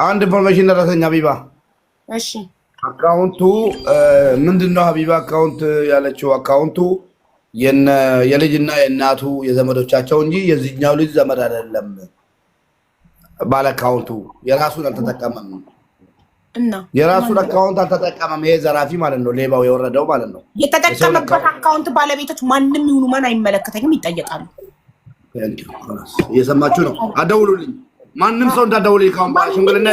አንድ ኢንፎርሜሽን ደረሰኝ ሀቢባ። እሺ አካውንቱ ምንድነው ሀቢባ? አካውንት ያለችው አካውንቱ የልጅና የእናቱ የዘመዶቻቸው እንጂ የዚህኛው ልጅ ዘመድ አይደለም። ባለ አካውንቱ የራሱን አልተጠቀመም እና የራሱን አካውንት አልተጠቀመም። ይሄ ዘራፊ ማለት ነው፣ ሌባው የወረደው ማለት ነው። የተጠቀመበት አካውንት ባለቤቶች ማንም ይሁኑ ማን አይመለከተኝም፣ ይጠየቃሉ። እየሰማችሁ ነው? አደውሉልኝ። ማንም ሰው እንዳደውልኝ ካሁን ሽምግልና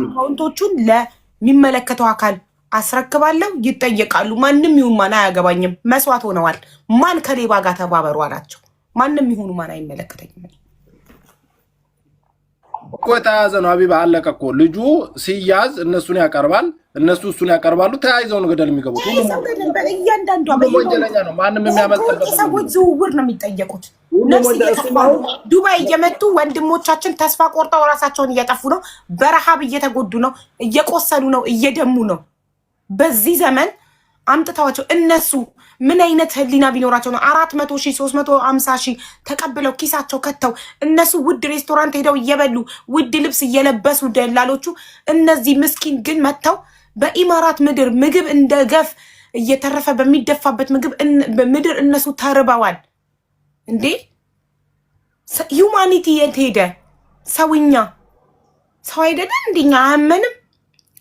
አካውንቶቹን ለሚመለከተው አካል አስረክባለሁ፣ ይጠየቃሉ። ማንም ይሁን ማን አያገባኝም። መስዋዕት ሆነዋል። ማን ከሌባ ጋር ተባበሩ አላቸው። ማንም ይሁኑ ማን አይመለከተኝም እኮ የተያዘ ነው። ሀቢባ አለቀ እኮ። ልጁ ሲያዝ እነሱን ያቀርባል፣ እነሱ እሱን ያቀርባሉ። ተያይዘው ነው ገደል የሚገቡት። እያንዳንዷ ወንጀለኛ ነው። ማንም የሚያመልጥበት ሰዎች ዝውውር ነው የሚጠየቁት። ዱባይ እየመጡ ወንድሞቻችን ተስፋ ቆርጠው ራሳቸውን እያጠፉ ነው። በረሃብ እየተጎዱ ነው፣ እየቆሰሉ ነው፣ እየደሙ ነው። በዚህ ዘመን አምጥተዋቸው እነሱ ምን አይነት ህሊና ቢኖራቸው ነው 400,000 350,000 ተቀብለው ኪሳቸው ከተው እነሱ ውድ ሬስቶራንት ሄደው እየበሉ ውድ ልብስ እየለበሱ ደላሎቹ፣ እነዚህ ምስኪን ግን መጥተው በኢማራት ምድር ምግብ እንደ ገፍ እየተረፈ በሚደፋበት ምድር እነሱ ተርበዋል። እንዴ ሂውማኒቲ የት ሄደ? ሰውኛ ሰው አይደለም እንደኛ አያመንም።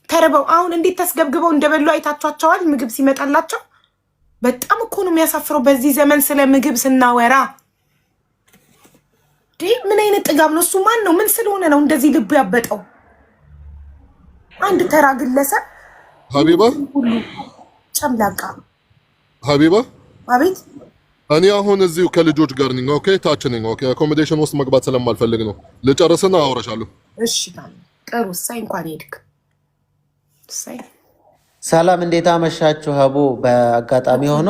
ተርበው አሁን እንዴት ተስገብግበው እንደበሉ አይታችኋቸዋል። ምግብ ሲመጣላቸው በጣም እኮ ነው የሚያሳፍረው። በዚህ ዘመን ስለ ምግብ ስናወራ ምን አይነት ጥጋብ ነው? እሱ ማን ነው? ምን ስለሆነ ነው እንደዚህ ልቡ ያበጠው? አንድ ተራ ግለሰብ ሀቢባ ጨምላቃ። ሀቢባ አቤት። እኔ አሁን እዚሁ ከልጆች ጋር ነኝ። ኦኬ ታች ነኝ። ኦኬ አኮሞዴሽን ውስጥ መግባት ስለማልፈልግ ነው። ልጨርስና አወራሻለሁ። እሺ ጥሩ። እሰይ እንኳን ሄድክ። እሰይ ሰላም እንዴት አመሻችሁ? ሀቡ በአጋጣሚ ሆኖ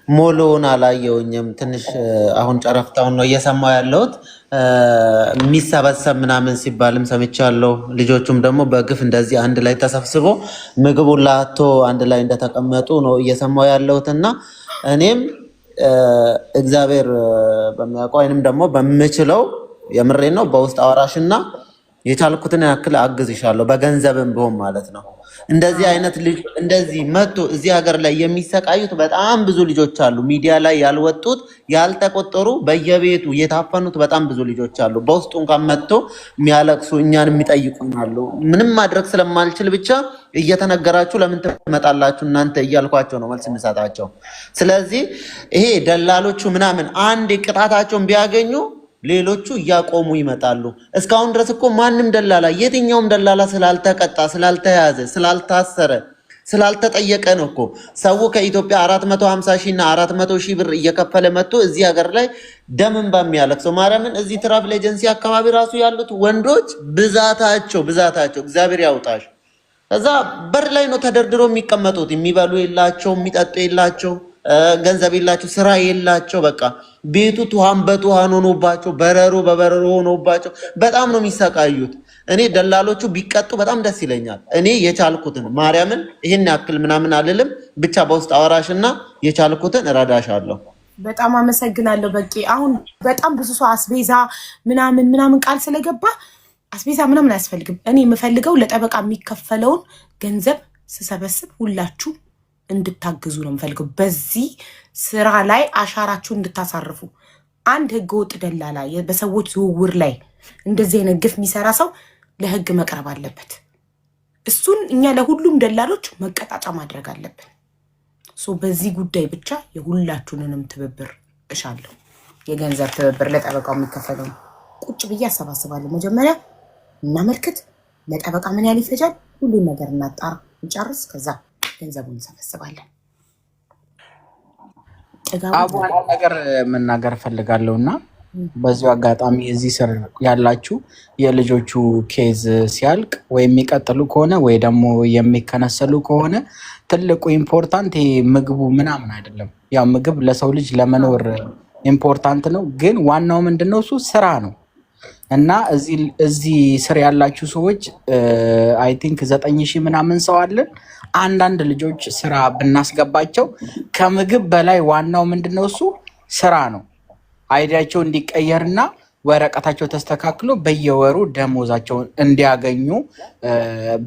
ሞሎውን አላየውኝም። ትንሽ አሁን ጨረፍታውን ነው እየሰማው ያለሁት። የሚሰበሰብ ምናምን ሲባልም ሰምቻለሁ። ልጆቹም ደግሞ በግፍ እንደዚህ አንድ ላይ ተሰብስቦ ምግቡን ላቶ አንድ ላይ እንደተቀመጡ ነው እየሰማው ያለሁት እና እኔም እግዚአብሔር በሚያውቀው ወይንም ደግሞ በምችለው የምሬ ነው በውስጥ አወራሽና የቻልኩትን ያክል አግዝሻለሁ፣ በገንዘብም ቢሆን ማለት ነው። እንደዚህ አይነት ልጅ እንደዚህ መጥቶ እዚህ ሀገር ላይ የሚሰቃዩት በጣም ብዙ ልጆች አሉ። ሚዲያ ላይ ያልወጡት ያልተቆጠሩ፣ በየቤቱ የታፈኑት በጣም ብዙ ልጆች አሉ። በውስጡ እንኳን መጥቶ የሚያለቅሱ እኛን የሚጠይቁናሉ። ምንም ማድረግ ስለማልችል ብቻ እየተነገራችሁ ለምን ትመጣላችሁ እናንተ እያልኳቸው ነው መልስ እንሰጣቸው። ስለዚህ ይሄ ደላሎቹ ምናምን አንድ ቅጣታቸውን ቢያገኙ ሌሎቹ እያቆሙ ይመጣሉ። እስካሁን ድረስ እኮ ማንም ደላላ የትኛውም ደላላ ስላልተቀጣ፣ ስላልተያዘ፣ ስላልታሰረ፣ ስላልተጠየቀ ነው እኮ ሰው ከኢትዮጵያ 450,000 እና 400,000 ብር እየከፈለ መጥቶ እዚህ ሀገር ላይ ደምን በሚያለቅሰው ማርያምን። እዚህ ትራቭል ኤጀንሲ አካባቢ ራሱ ያሉት ወንዶች ብዛታቸው እግዚአብሔር ያውጣሽ። ከዛ በር ላይ ነው ተደርድሮ የሚቀመጡት። የሚበሉ የላቸው፣ የሚጠጡ የላቸው፣ ገንዘብ የላቸው፣ ስራ የላቸው። በቃ ቤቱ ቱሃን በቱሃን ሆኖባቸው፣ በረሮ በበረሮ ሆኖባቸው በጣም ነው የሚሰቃዩት። እኔ ደላሎቹ ቢቀጡ በጣም ደስ ይለኛል። እኔ የቻልኩትን ማርያምን ይሄን ያክል ምናምን አልልም፣ ብቻ በውስጥ አወራሽና የቻልኩትን እረዳሻለሁ። በጣም አመሰግናለሁ። በቂ አሁን በጣም ብዙ ሰው አስቤዛ ምናምን ቃል ስለገባ አስቤዛ ምናምን አያስፈልግም። እኔ የምፈልገው ለጠበቃ የሚከፈለውን ገንዘብ ስሰበስብ ሁላችሁ እንድታግዙ ነው የምፈልገው። በዚህ ስራ ላይ አሻራችሁ እንድታሳርፉ። አንድ ህገወጥ ደላላ በሰዎች ዝውውር ላይ እንደዚህ አይነት ግፍ የሚሰራ ሰው ለህግ መቅረብ አለበት። እሱን እኛ ለሁሉም ደላሎች መቀጣጫ ማድረግ አለብን። በዚህ ጉዳይ ብቻ የሁላችሁንንም ትብብር እሻለሁ። የገንዘብ ትብብር ለጠበቃው የሚከፈለው ቁጭ ብዬ አሰባስባለሁ። መጀመሪያ እናመልክት፣ ለጠበቃ ምን ያህል ይፈጃል፣ ሁሉን ነገር እናጣራ፣ እንጨርስ፣ ከዛ ገንዘቡን እንሰበስባለን። አቧን ነገር መናገር ፈልጋለሁ እና በዚሁ አጋጣሚ እዚህ ስር ያላችሁ የልጆቹ ኬዝ ሲያልቅ ወይ የሚቀጥሉ ከሆነ ወይ ደግሞ የሚከነሰሉ ከሆነ ትልቁ ኢምፖርታንት ይሄ ምግቡ ምናምን አይደለም። ያው ምግብ ለሰው ልጅ ለመኖር ኢምፖርታንት ነው፣ ግን ዋናው ምንድነው? እሱ ስራ ነው። እና እዚህ ስር ያላችሁ ሰዎች አይ ቲንክ 9,000 ምናምን ሰው አለን። አንዳንድ ልጆች ስራ ብናስገባቸው ከምግብ በላይ ዋናው ምንድነው? እሱ ስራ ነው። አይዲያቸው እንዲቀየርና ወረቀታቸው ተስተካክሎ በየወሩ ደሞዛቸውን እንዲያገኙ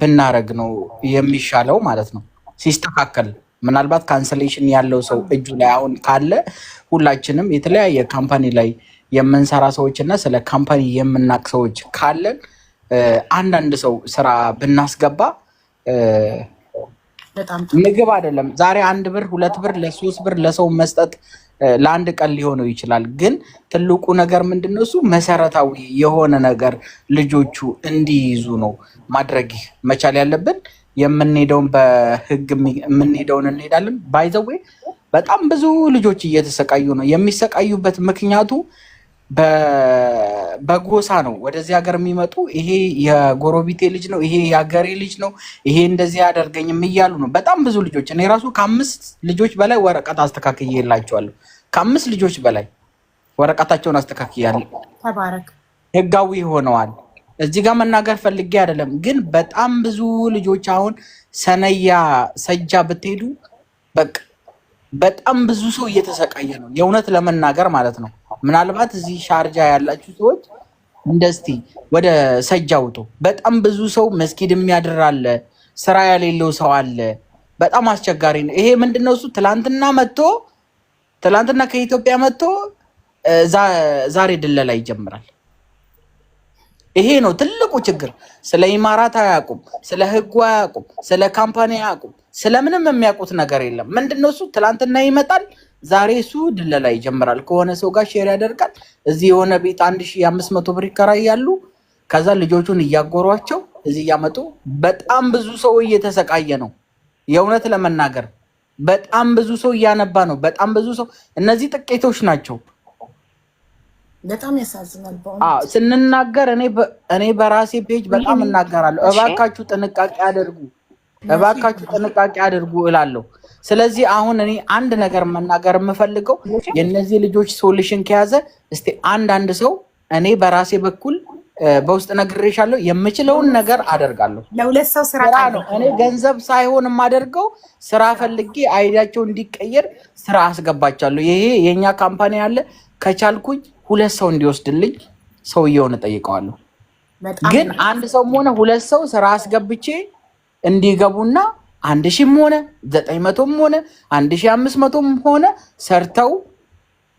ብናረግ ነው የሚሻለው ማለት ነው። ሲስተካከል ምናልባት ካንሰሌሽን ያለው ሰው እጁ ላይ አሁን ካለ ሁላችንም የተለያየ ካምፓኒ ላይ የምንሰራ ሰዎች እና ስለ ካምፓኒ የምናቅ ሰዎች ካለን አንዳንድ ሰው ስራ ብናስገባ ምግብ አይደለም ዛሬ 1 ብር 2 ብር ለ3 ብር ለሰው መስጠት ለአንድ ቀን ሊሆነው ይችላል። ግን ትልቁ ነገር ምንድነው? እሱ መሰረታዊ የሆነ ነገር ልጆቹ እንዲይዙ ነው ማድረግ መቻል ያለብን። የምንሄደውን በህግ የምንሄደውን እንሄዳለን። ባይዘዌ በጣም ብዙ ልጆች እየተሰቃዩ ነው። የሚሰቃዩበት ምክንያቱ በጎሳ ነው። ወደዚህ ሀገር የሚመጡ ይሄ የጎረቤቴ ልጅ ነው፣ ይሄ የሀገሬ ልጅ ነው፣ ይሄ እንደዚህ ያደርገኝም እያሉ ነው በጣም ብዙ ልጆች። እኔ ራሱ ከ5 ልጆች በላይ ወረቀት አስተካክዬላቸዋለሁ። ከ5 ልጆች በላይ ወረቀታቸውን አስተካክያለሁ። ተባረክ። ህጋዊ ሆነዋል። እዚህ ጋር መናገር ፈልጌ አይደለም፣ ግን በጣም ብዙ ልጆች አሁን ሰጃ ብትሄዱ በቃ በጣም ብዙ ሰው እየተሰቃየ ነው፣ የእውነት ለመናገር ማለት ነው። ምናልባት እዚህ ሻርጃ ያላችሁ ሰዎች እንደስቲ ወደ ሰጃ ውጡ። በጣም ብዙ ሰው መስጊድ የሚያድር አለ፣ ስራ የሌለው ሰው አለ። በጣም አስቸጋሪ ነው። ይሄ ምንድነው? እሱ ትላንትና ከኢትዮጵያ መጥቶ ዛሬ ድለላ ይጀምራል። ይሄ ነው ትልቁ ችግር። ስለ ኢማራት አያውቁም፣ ስለ ህጉ አያውቁም፣ ስለ ካምፓኒ አያውቁም፣ ስለምንም የሚያውቁት ነገር የለም። ምንድነው? እሱ ትላንትና ይመጣል፣ ዛሬ እሱ ድለላ ይጀምራል። ከሆነ ሰው ጋር ሼር ያደርጋል። እዚህ የሆነ ቤት 1500 ብር ይከራያሉ። ከዛ ልጆቹን እያጎሯቸው እዚህ እያመጡ በጣም ብዙ ሰው እየተሰቃየ ነው። የእውነት ለመናገር በጣም ብዙ ሰው እያነባ ነው። በጣም ብዙ ሰው፣ እነዚህ ጥቂቶች ናቸው። በጣም ያሳዝናል። ስንናገር እኔ በራሴ ፔጅ በጣም እናገራለሁ። እባካችሁ ጥንቃቄ አድርጉ፣ እባካችሁ ጥንቃቄ አድርጉ እላለሁ። ስለዚህ አሁን እኔ አንድ ነገር መናገር የምፈልገው የነዚህ ልጆች ሶሉሽን ከያዘ እስቲ አንድ ሰው እኔ በራሴ በኩል በውስጥ ነግሬሻለሁ፣ የምችለውን ነገር አደርጋለሁ። ለሁለት ሰው ስራ ነው። እኔ ገንዘብ ሳይሆን የማደርገው ስራ ፈልጌ አይዲያቸው እንዲቀየር ስራ አስገባቻለሁ። ይሄ የኛ ካምፓኒ አለ፣ ከቻልኩኝ 2 ሰው እንዲወስድልኝ ሰውየውን እጠይቀዋለሁ። ግን አንድ ሰውም ሆነ 2 ሰው ስራ አስገብቼ እንዲገቡና 1000ም ሆነ 900ም ሆነ 1500ም ሆነ ሰርተው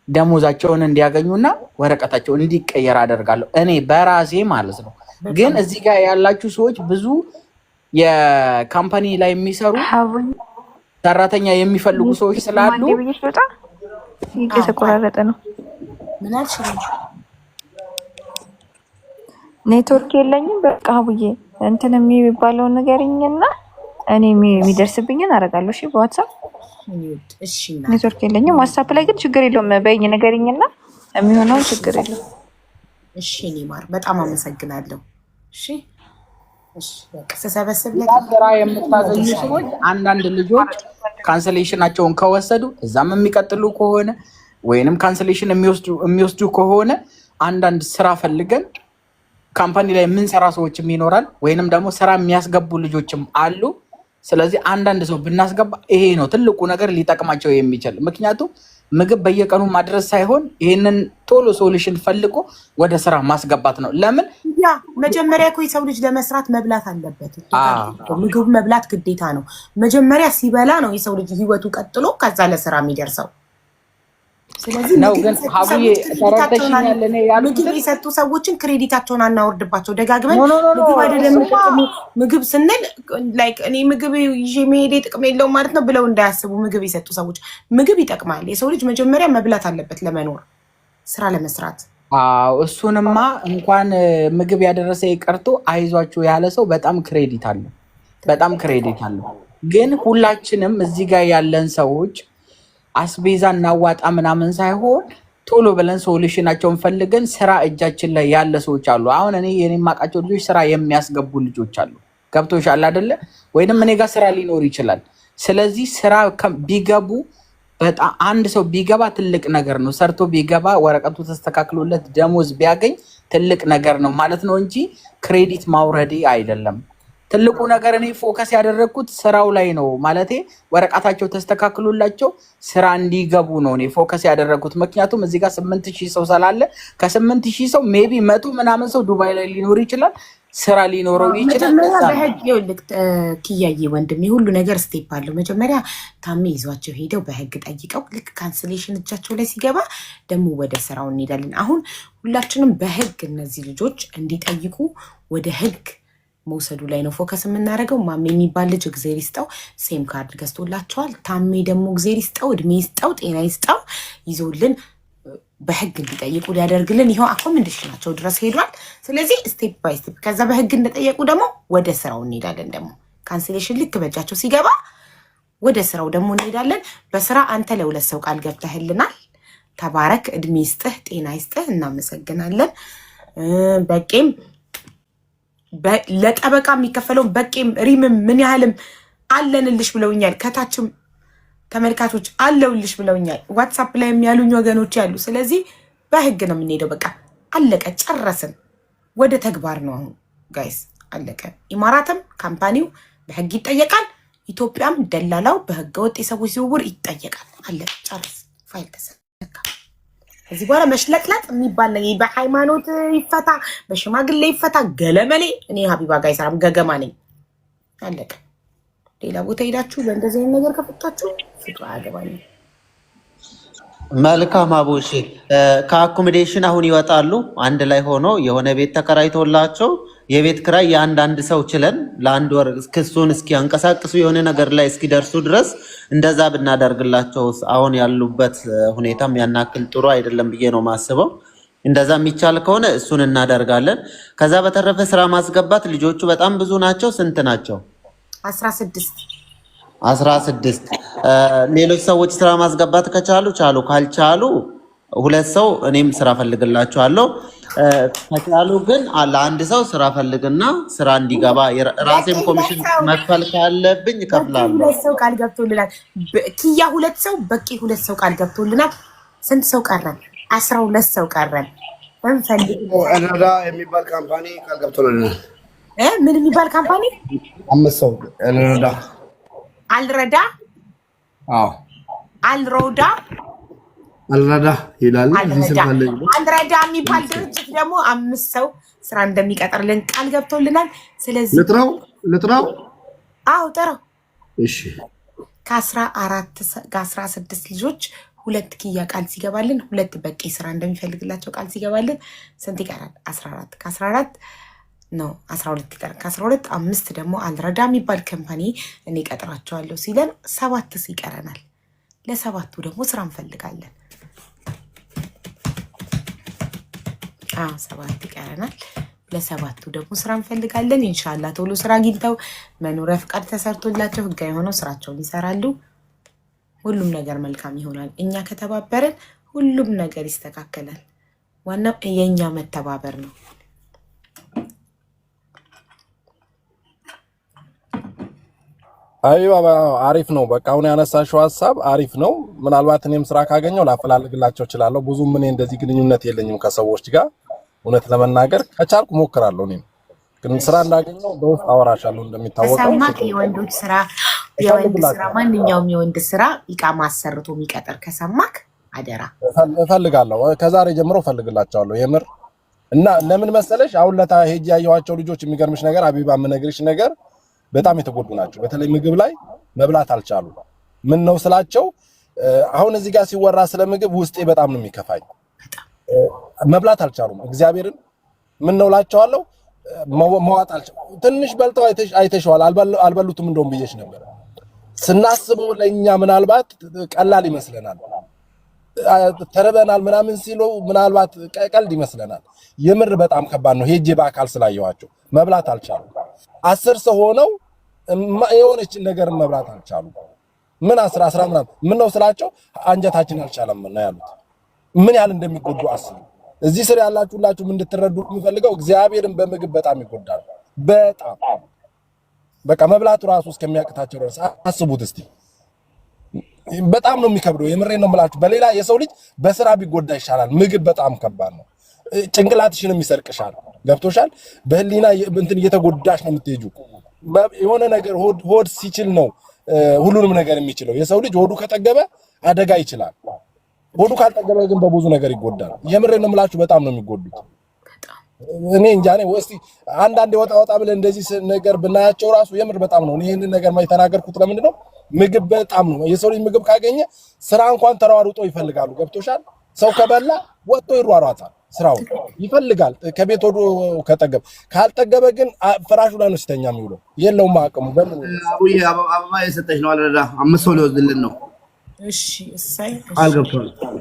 ደሞዛቸውን እንዲያገኙና ወረቀታቸው እንዲቀየር አደርጋለሁ እኔ በራሴ ማለት ነው። ግን እዚህ ጋር ያላችሁ ሰዎች ብዙ የካምፓኒ ላይ የሚሰሩ ሰራተኛ የሚፈልጉ ሰዎች ስላሉ እየተቆራረጠ ነው። ምን አልሽ? ኔትወርክ የለኝም። በቃ አቡዬ እንትን የሚባለውን ንገሪኝና እኔ የሚደርስብኝን አደርጋለሁ። እሺ በዋትስአፕ እሺ። ኔትወርክ የለኝም። ዋትስአፕ ላይ ግን ችግር የለውም። በይኝ ንገሪኝና የሚሆነውን ችግር የለውም። እሺ እኔ ማር በጣም አመሰግናለሁ። እሺ እሺ። በቃ ስሰበስብ ስራ የምታገኙ ሰዎች አንዳንድ ልጆች ካንሰሌሽናቸውን ከወሰዱ እዛም የሚቀጥሉ ከሆነ ወይንም ካንሰሌሽን የሚወስዱ ከሆነ አንዳንድ ስራ ፈልገን ካምፓኒ ላይ የምንሰራ ሰዎችም ይኖራል፣ ወይንም ደግሞ ስራ የሚያስገቡ ልጆችም አሉ። ስለዚህ አንዳንድ ሰው ብናስገባ ይሄ ነው ትልቁ ነገር ሊጠቅማቸው የሚችል። ምክንያቱም ምግብ በየቀኑ ማድረስ ሳይሆን ይሄንን ቶሎ ሶሉሽን ፈልጎ ወደ ስራ ማስገባት ነው። ለምን መጀመሪያ እኮ የሰው ልጅ ለመስራት መብላት አለበት። ምግብ መብላት ግዴታ ነው። መጀመሪያ ሲበላ ነው የሰው ልጅ ህይወቱ ቀጥሎ ከዛ ለስራ የሚደርሰው። ስለዚህ ምግብ የሰጡ ሰዎችን ክሬዲታቸውን አናወርድባቸው። ደጋግመን ምግብ አይደለም ምግብ ስንል እኔ ምግብ ይዤ መሄዴ ጥቅም የለውም ማለት ነው ብለው እንዳያስቡ። ምግብ የሰጡ ሰዎች ምግብ ይጠቅማል። የሰው ልጅ መጀመሪያ መብላት አለበት ለመኖር፣ ስራ ለመስራት። እሱንማ እንኳን ምግብ ያደረሰ ይቀርቶ አይዟችሁ ያለ ሰው በጣም ክሬዲት አለው፣ በጣም ክሬዲት አለው። ግን ሁላችንም እዚህ ጋር ያለን ሰዎች አስቤዛ እናዋጣ ምናምን ሳይሆን ቶሎ ብለን ሶሉሽናቸውን ፈልገን ስራ እጃችን ላይ ያለ ሰዎች አሉ። አሁን እኔ የማውቃቸው ልጆች ስራ የሚያስገቡ ልጆች አሉ። ገብቶሻል አይደለ? ወይንም እኔ ጋር ስራ ሊኖር ይችላል። ስለዚህ ስራ ቢገቡ በጣም አንድ ሰው ቢገባ ትልቅ ነገር ነው። ሰርቶ ቢገባ ወረቀቱ ተስተካክሎለት ደሞዝ ቢያገኝ ትልቅ ነገር ነው ማለት ነው እንጂ ክሬዲት ማውረዴ አይደለም። ትልቁ ነገር እኔ ፎከስ ያደረኩት ስራው ላይ ነው ማለቴ ወረቀታቸው ተስተካክሎላቸው ስራ እንዲገቡ ነው እኔ ፎከስ ያደረኩት ምክንያቱም እዚህ ጋር 8000 ሰው ስላለ ከ8000 ሰው ሜቢ 100 ምናምን ሰው ዱባይ ላይ ሊኖር ይችላል ስራ ሊኖረው ይችላል መጀመሪያ በህግ ይልክ ኪያዬ ወንድሜ ሁሉ ነገር ስቴፕ አለው መጀመሪያ ታሜ ይዟቸው ሄደው በህግ ጠይቀው ልክ ካንስሌሽን እጃቸው ላይ ሲገባ ደግሞ ወደ ስራው እንሄዳለን አሁን ሁላችንም በህግ እነዚህ ልጆች እንዲጠይቁ ወደ ህግ መውሰዱ ላይ ነው ፎከስ የምናደርገው ማሜ የሚባል ልጅ እግዚአብሔር ይስጠው ሴም ካርድ ገዝቶላቸዋል ታሜ ደግሞ እግዚአብሔር ይስጠው እድሜ ይስጠው ጤና ይስጠው ይዞልን በህግ እንዲጠይቁ ሊያደርግልን ይሄው አኮመንዴሽናቸው ድረስ ሄዷል ስለዚህ ስቴፕ ባይ ስቴፕ ከዛ በህግ እንደጠየቁ ደግሞ ወደ ስራው እንሄዳለን ደግሞ ካንስሌሽን ልክ በእጃቸው ሲገባ ወደ ስራው ደግሞ እንሄዳለን በስራ አንተ ለሁለት ሰው ቃል ገብተህልናል ተባረክ እድሜ ይስጥህ ጤና ይስጥህ እናመሰግናለን በቄም ለጠበቃ የሚከፈለው በቄም ሪምም ምን ያህልም አለንልሽ ብለውኛል ከታችም ተመልካቾች አለውልሽ ብለውኛል ዋትስአፕ ላይ የሚያሉኝ ወገኖች ያሉ ስለዚህ በህግ ነው የምንሄደው በቃ አለቀ ጨረስን ወደ ተግባር ነው አሁን ጋይስ አለቀ ኢማራትም ካምፓኒው በህግ ይጠየቃል ኢትዮጵያም ደላላው በህገ ወጥ የሰዎች ዝውውር ይጠየቃል አለቀ ጨረስ ፋይል ተሰካ እዚህ በኋላ መሽለጥለጥ የሚባል ነገር በሃይማኖት ይፈታ በሽማግሌ ይፈታ ገለመሌ እኔ ሀቢባ ጋይሳም ገገማ ነኝ አለቀ ሌላ ቦታ ሄዳችሁ በእንደዚህ አይነት ነገር ከፈታችሁ ፍቅር አያገባኝም መልካም አቦሺ ከአኮሞዴሽን አሁን ይወጣሉ አንድ ላይ ሆኖ የሆነ ቤት ተከራይቶላቸው የቤት ክራይ የአንድ ሰው ችለን ለአንድ ወር ክሱን እስኪያንቀሳቅሱ የሆነ ነገር ላይ እስኪደርሱ ድረስ እንደዛ ብናደርግላቸው አሁን ያሉበት ሁኔታም ያናክል ጥሩ አይደለም ብዬ ነው ማስበው እንደዛ የሚቻል ከሆነ እሱን እናደርጋለን ከዛ በተረፈ ስራ ማስገባት ልጆቹ በጣም ብዙ ናቸው ስንት ናቸው 16 ሌሎች ሰዎች ስራ ማስገባት ከቻሉ ቻሉ ካልቻሉ ሁለት ሰው እኔም ስራ ፈልግላቸዋለሁ ከቻሉ ግን ለአንድ ሰው ስራ ፈልግና ስራ እንዲገባ ራሴም ኮሚሽን መክፈል ካለብኝ እከፍላለሁ ሁለት ሰው ቃል ገብቶልናል ኪያ ሁለት ሰው በቂ ሁለት ሰው ቃል ገብቶልናል ስንት ሰው ቀረን 12 ሰው ቀረን እንፈልግ አልረዳ የሚባል ካምፓኒ ቃል ገብቶልናል ምን የሚባል ካምፓኒ 5 ሰው አልረዳ አዎ አልረዳ ይላል አልረዳ የሚባል ድርጅት ደግሞ 5 ሰው ስራ እንደሚቀጥርልን ቃል ገብቶልናል ስለዚህ ልጥራው አዎ ጥራው እሺ ከ16 ልጆች ሁለት ኪያ ቃል ሲገባልን ሁለት በቂ ስራ እንደሚፈልግላቸው ቃል ሲገባልን ስንት ይቀራል 14 ከ14 ነው 12 ይቀራል ከ12 5 ደግሞ አልረዳ የሚባል ካምፓኒ እኔ ቀጥራቸዋለሁ ሲለን 7 ይቀረናል ለሰባቱ ደግሞ ስራ እንፈልጋለን 7 ይቀረናል ለሰባቱ ደግሞ ስራ እንፈልጋለን ኢንሻአላህ ቶሎ ስራ አግኝተው መኖሪያ ፍቃድ ተሰርቶላቸው ህጋዊ ሆነው ስራቸውን ይሰራሉ ሁሉም ነገር መልካም ይሆናል እኛ ከተባበረን ሁሉም ነገር ይስተካከላል ዋናው የኛ መተባበር ነው አይዋ አሪፍ ነው በቃ አሁን ያነሳሽው ሐሳብ አሪፍ ነው ምናልባት እኔም ስራ ካገኘው ላፈላልግላቸው እችላለሁ ብዙ ምን እንደዚህ ግንኙነት የለኝም ከሰዎች ጋር እውነት ለመናገር ከቻልኩ ሞክራለሁ እኔም ግን ስራ እንዳገኘው በውስጥ አወራሻለሁ እንደሚታወቀው ሰማክ የወንዶች ስራ ማንኛውም የወንድ ስራ ኢቃማ አሰርቶ የሚቀጥር ከሰማክ አደራ እፈልጋለሁ ከዛሬ ጀምሮ እፈልግላቸዋለሁ የምር እና ለምን መሰለሽ አሁን ለታ ሄጂ ያየኋቸው ልጆች የሚገርምሽ ነገር አቢባ ምነግርሽ ነገር በጣም የተጎዱ ናቸው በተለይ ምግብ ላይ መብላት አልቻሉ ምን ነው ስላቸው አሁን እዚህ ጋር ሲወራ ስለ ምግብ ውስጤ በጣም ነው የሚከፋኝ መብላት አልቻሉም እግዚአብሔርን ምን ነው ላቸዋለሁ መዋጥ አልቻሉ ትንሽ በልተው አይተሽዋል አልበሉትም እንደውም ብዬሽ ነበር ስናስበው ለኛ ምናልባት ቀላል ይመስለናል ተረበናል ምናምን ሲሉ ምናልባት ቀልድ ይመስለናል የምር በጣም ከባድ ነው ሄጄ በአካል ስላየዋቸው መብላት አልቻሉ 10 ሰው ሆነው የሆነች ነገር መብላት አልቻሉ ምን 10 ምናምን ምን ነው ስላቸው አንጀታችን አልቻለም ነው ያሉት ምን ያህል እንደሚጎዱ አስቡ እዚህ ስር ያላችሁላችሁ ምን እንድትረዱ የምፈልገው እግዚአብሔርን በምግብ በጣም ይጎዳሉ በጣም በቃ መብላቱ ራሱ እስከሚያቅታቸው ድረስ አስቡት እስቲ በጣም ነው የሚከብደው የምሬን ነው የምላችሁ በሌላ የሰው ልጅ በስራ ቢጎዳ ይሻላል ምግብ በጣም ከባድ ነው ጭንቅላትሽንም ይሰርቅሻል ገብቶሻል በህሊና እንትን እየተጎዳሽ ነው የምትሄጂው የሆነ ነገር ሆድ ሲችል ነው ሁሉንም ነገር የሚችለው። የሰው ልጅ ሆዱ ከጠገበ አደጋ ይችላል። ሆዱ ካልጠገበ ግን በብዙ ነገር ይጎዳል። የምሬን ነው የምላችሁ፣ በጣም ነው የሚጎዱት። እኔ እንጃ ነው እስቲ አንዳንዴ ወጣ ብለን እንደዚህ ነገር ብናያቸው ራሱ የምር በጣም ነው። ይሄንን ነገር የተናገርኩት ለምንድን ነው? ምግብ በጣም ነው የሰው ልጅ ምግብ ካገኘ ስራ እንኳን ተሯሩጦ ይፈልጋሉ። ገብቶሻል? ሰው ከበላ ወጥቶ ይሯሯጣል፣ ስራው ይፈልጋል ከቤት ወዶ ከጠገበ። ካልጠገበ ግን ፍራሹ ላይ ነው ሲተኛ የሚውለው። የለውም አቅሙ። አቡዬ አበባ የሰጠሽ ነው አለዳ 5 ሰው ሊወስድልን ነው። እሺ እሰይ አልገባም።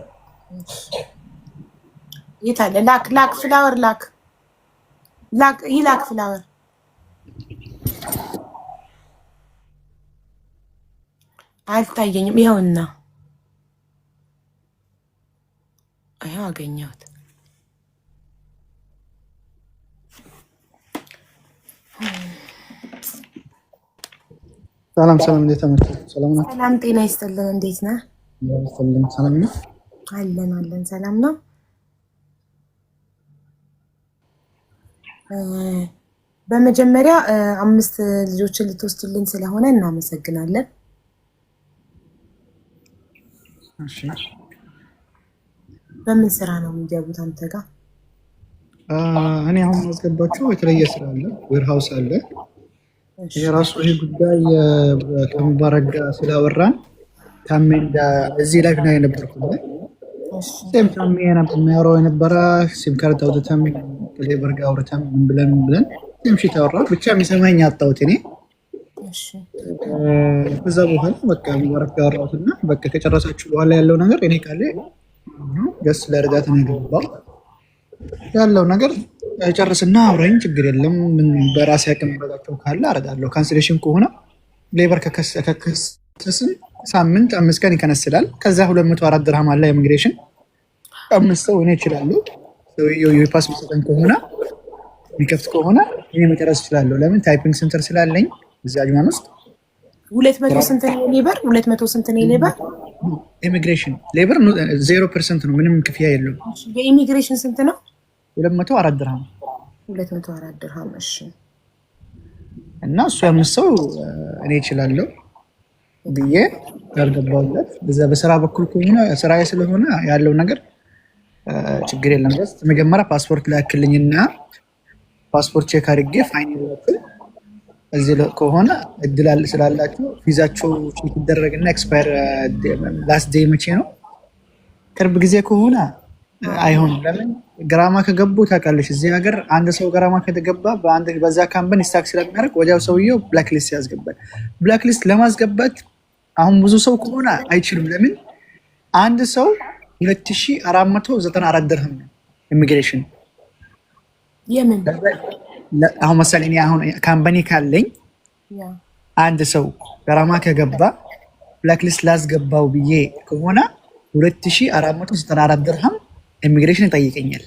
ይታለ ላክ ፍላወር ላክ ይላክ ፍላወር አልታየኝም። ይኸውና አያው አገኘሁት። ሰላም እንዴት አመጣችሁ? ሰላም ነው። ሰላም ጤና ይስጥልን። እንዴት ነህ? ሰላም ነው። አለን ሰላም ነው። በመጀመሪያ 5 ልጆችን ልትወስድልን ስለሆነ እናመሰግናለን። እሺ በምን ስራ ነው የሚገቡት አንተ ጋር? እኔ አሁን ማስገባቸው የተለየ ስራ አለ፣ ዌርሃውስ አለ። የራሱ ይሄ ጉዳይ ከሙባረክ ጋር ስላወራን ታሜ እዚህ ላይ ነው የነበርኩት። ሴም ታሜ የሚያወራው የነበረ ሲም ካርድ አውጥተን ከሌበር ጋር አውርተን ምን ብለን ሴም ሺት አወራ። ብቻ የሚሰማኝ አጣሁት እኔ። ከዛ በኋላ በቃ ሙባረክ ጋር አወራሁትና በቃ ከጨረሳችሁ በኋላ ያለው ነገር እኔ ካለ ገስ ለርዳት ነው የገባው ያለው ነገር ጨርስና አውራኝ፣ ችግር የለም በራሴ አቅም በቃቸው ካለ አረጋለሁ። ካንስሌሽን ከሆነ ሌበር ከከሰስን ሳምንት 5 ቀን ይከነስላል። ከዛ 204 ድርሃም አለ ኢሚግሬሽን 5 ሰው እኔ እችላለሁ። ሰውየው የፓስ መስጠን ከሆነ የሚከፍት ከሆነ እኔ መጨረስ እችላለሁ። ለምን ታይፒንግ ሴንተር ስላለኝ እዚህ አጅማን ውስጥ 200 ስንት ነው ሌበር? 200 ስንት ነው ሌበር? ኢሚግሬሽን ሌበር 0% ነው፣ ምንም ክፍያ የለውም። የኢሚግሬሽን ስንት ነው? 204 ድርሃም 204 ድርሃም። እሺ እና እሱ 5 ሰው እኔ እችላለሁ ብዬ ያልገባውለት በዛ በስራ በኩል ከሆነ ስራዬ ስለሆነ ያለው ነገር ችግር የለም። ደስ መጀመሪያ ፓስፖርት ላክልኝና ፓስፖርት ቼክ አድርጌ ፋይናል እዚህ ከሆነ እድል ስላላችሁ ቪዛችሁ ቼክ ይደረግና ኤክስፓየር ላስት ዴይ መቼ ነው? ቅርብ ጊዜ ከሆነ አይሆንም። ለምን ግራማ ከገቡ ታውቃለች፣ እዚህ ሀገር አንድ ሰው ግራማ ከተገባ በዛ ካምፓኒ ስታክ ስለሚያደርግ ወዲያው ሰውየው ብላክ ሊስት ያስገባል። ብላክ ሊስት ለማስገባት አሁን ብዙ ሰው ከሆነ አይችልም። ለምን አንድ ሰው 2494 ድርሃም ነው ኢሚግሬሽን። የምን አሁን መሰለኝ እኔ አሁን ካምፓኒ ካለኝ አንድ ሰው ግራማ ከገባ ብላክ ሊስት ላስገባው ብዬ ከሆነ 2494 ድርሃም ኢሚግሬሽን ይጠይቀኛል።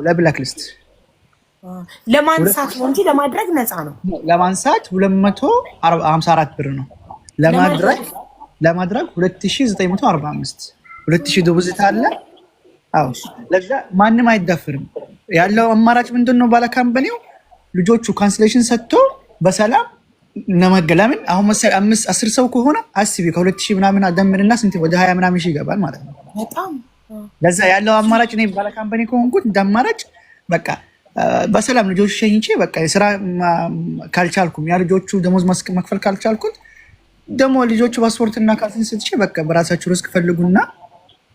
ለብላክ ሊስት ለማንሳት ነው እንጂ ለማድረግ ነፃ ነው። ለማንሳት 254 ብር ነው። ለማድረግ 2945 2000 ዲፖዚት አለ። አዎ ለዛ ማንም አይዳፍርም። ያለው አማራጭ ምንድነው? ባለ ካምፓኒው ልጆቹ ካንስሌሽን ሰጥቶ በሰላም ለመገላምን አሁን መሰል 10 ሰው ከሆነ አስቢ ከ2000 ምናምን አደምርና ስንት ወደ 20 ምናምን ሺህ ይገባል ማለት ነው። በጣም ለዛ ያለው አማራጭ ነው። ባለ ካምፓኒ ከሆንኩት እንደማራጭ በቃ በሰላም ልጆቹ ሸኝቼ በቃ የስራ ካልቻልኩም ያ ልጆቹ ደሞዝ መክፈል ካልቻልኩት ደግሞ ልጆቹ ፓስፖርትና ካርትን ሰጥቼ በቃ በራሳችሁ ሪስክ ፈልጉና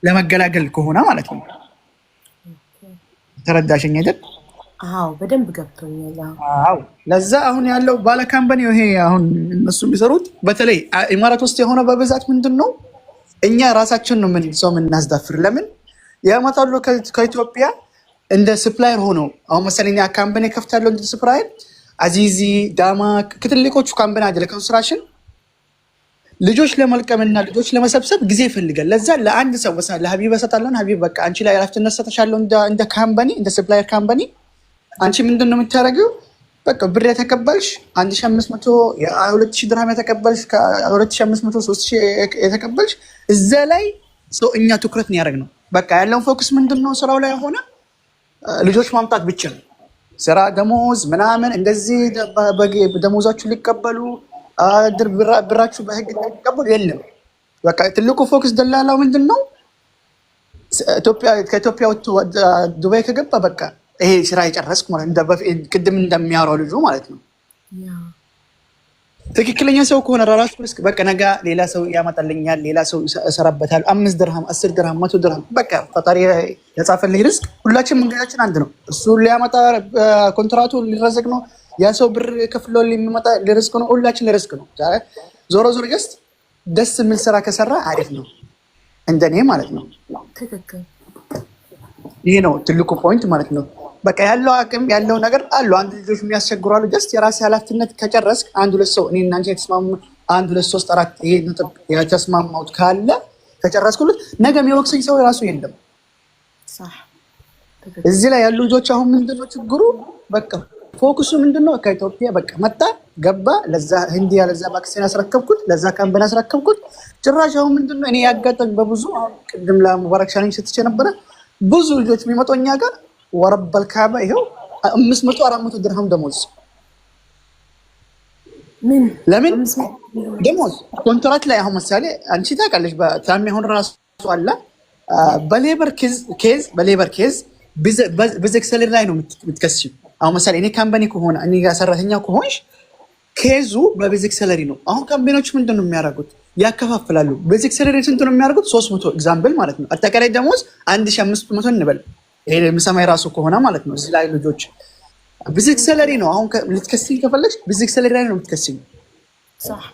ለመገላገል ከሆነ ማለት ነው። ተረዳሽኝ አይደል? አዎ በደንብ ገብቶኛል። አዎ ለዛ አሁን ያለው ባለ ካምፓኒው ይሄ አሁን እነሱ የሚሰሩት በተለይ ኢማራት ውስጥ የሆነ በብዛት ምንድነው እኛ ራሳችን ነው ሰው የምናስዳፍር። ለምን ያመጣሉ ከኢትዮጵያ እንደ ሰፕላየር ሆነው አሁን መሰለኝ ካምፓኒ ከፍታለሁ እንደ ሰፕላየር አዚዚ ዳማ ከትልቆቹ ካምፓኒ አይደለ ኮንስትራክሽን ልጆች ለመልቀምና ልጆች ለመሰብሰብ ጊዜ ይፈልጋል። ለዛ ለአንድ ሰው ወሰን ለሀቢብ ሰጣለሁ። ሀቢብ በቃ አንቺ ላይ ራፍትነት ሰጥሻለሁ እንደ ካምፓኒ እንደ ሰፕላየር ካምፓኒ አንቺ ምንድነው የምታደርጊው? በቃ ብር የተቀበልሽ 1500 የ2000 ድርሃም የተቀበልሽ ከ2500 3000 የተቀበልሽ እዛ ላይ ሰው እኛ ትኩረት ነው ያደረግነው። በቃ ያለውን ፎከስ ምንድነው ስራው ላይ ሆነ ልጆች ማምጣት ብቻ ነው። ስራ ደሞዝ ምናምን እንደዚህ ደሞዛችሁ ሊቀበሉ ብራችሁ በህግ ሊቀበሉ የለም። በቃ ትልቁ ፎከስ ደላላው ምንድን ነው? ከኢትዮጵያ ወጥቶ ዱባይ ከገባ በቃ ይሄ ስራ የጨረስኩ ማለት ቅድም እንደሚያወራው ልጁ ማለት ነው። ትክክለኛ ሰው ከሆነ ራሱ ሪስክ በቃ ነገ ሌላ ሰው ያመጣልኛል፣ ሌላ ሰው እሰራበታል። 5 ድርሃም 10 ድርሃም 100 ድርሃም በቃ ፈጣሪ የጻፈልኝ ሪስክ። ሁላችን መንገዳችን አንድ ነው። እሱ ሊያመጣ ኮንትራቱ ሊረዝቅ ነው። ያ ሰው ብር ከፍሎ ሊመጣ ሊረዝቅ ነው። ሁላችን ሊረዝቅ ነው። ዞሮ ዞሮ ጀስት ደስ የሚል ስራ ከሰራ አሪፍ ነው፣ እንደኔ ማለት ነው። ይሄ ነው ትልቁ ፖይንት ማለት ነው። በቃ ያለው አቅም ያለው ነገር አሉ። አንድ ልጆች የሚያስቸግሩ አሉ። ጀስት የራስ ኃላፊነት ከጨረስክ አንድ ሁለት ሰው እኔ እናንተ የተስማሙ 1 2 3 4 ይሄ ነጥብ የተስማማውት ካለ ከጨረስኩት ነገ የሚወቅሰኝ ሰው ራሱ የለም። እዚህ ላይ ያሉ ልጆች አሁን ምንድነው ችግሩ? በቃ ፎኩሱ ምንድነው? ከኢትዮጵያ በቃ መጣ ገባ፣ ለዛ ህንዲያ ለዛ ፓኪስታን ያስረከብኩት ለዛ ካምበና ያስረከብኩት። ጭራሽ አሁን ምንድነው እኔ ያጋጠኝ በብዙ ቅድም ለሙባረክ ሻለኝ ስትቼ ነበረ ብዙ ልጆች የሚመጡኝ ጋር ወረበል ካባ ይሄው 500 400 ድርሃም ደሞዝ። ለምን ደሞዝ ኮንትራት ላይ አሁን ምሳሌ አንቺ ታውቃለሽ፣ በታም ይሁን ራሱ አለ በሌበር ኬዝ በዚህ ሰለሪ ላይ ነው የምትከስሺው። አሁን ምሳሌ እኔ ካምፓኒ ከሆነ እኔ ጋር ሰራተኛ ከሆንሽ ኬዙ በቤዚክ ሰለሪ ነው። አሁን ካምፓኒዎች ምንድን ነው የሚያደርጉት? ያከፋፍላሉ። ቤዚክ ሰለሪ ስንት ነው የሚያደርጉት? 300 ኤግዛምፕል ማለት ነው። አጠቃላይ ደሞዝ 1500 እንበል። ይሄ ለምሳሌ ራሱ ከሆነ ማለት ነው። እዚህ ላይ ልጆች ቤዚክ ሰለሪ ነው። አሁን ልትከስኝ ከፈለግሽ ቤዚክ ሰለሪ ላይ ነው የምትከስኝ።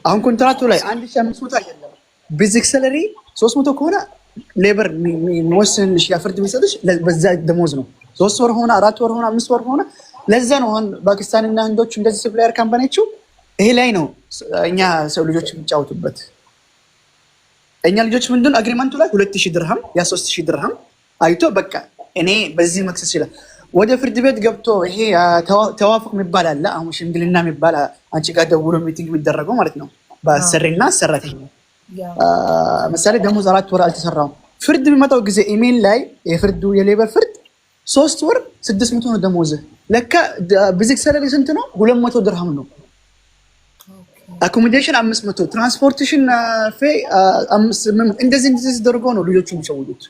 አሁን ኮንትራቱ ላይ 1500 አይደለም፣ ቤዚክ ሰለሪ 300 ከሆነ ሌበር የሚወስንልሽ ያፍርድ የሚሰጥሽ በዛ ደሞዝ ነው። 3 ወር ሆነ 4 ወር ሆነ 5 ወር ሆነ። ለዛ ነው አሁን ፓኪስታንና ህንዶች እንደዚህ ሰፕላየር ካምፓኒዎቹ ይሄ ላይ ነው እኛ ሰው ልጆች የሚጫወቱበት። እኛ ልጆች ምንድን አግሪመንቱ ላይ 2000 ድርሃም ያ 3000 ድርሃም አይቶ በቃ እኔ በዚህ መክሰስ ይችላል። ወደ ፍርድ ቤት ገብቶ ይሄ ተዋፍቅ የሚባል አለ። አሁን ሽምግልና የሚባል አንቺ ጋር ደውሎ ሚቲንግ የሚደረገው ማለት ነው በአሰሪና ሰራተኛ። ምሳሌ ደሞዝ 4 ወር አልተሰራውም። ፍርድ የሚመጣው ጊዜ ኢሜል ላይ የፍርዱ የሌበር ፍርድ 3 ወር 600 ነው ደሞዝ። ለካ ቤዚክ ሰለሪ ስንት ነው? 200 ድርሃም ነው። አኮሞዴሽን 500፣ ትራንስፖርቴሽን ፌ 500። እንደዚህ ተደርገው ነው ልጆቹ የሚሸውዱት።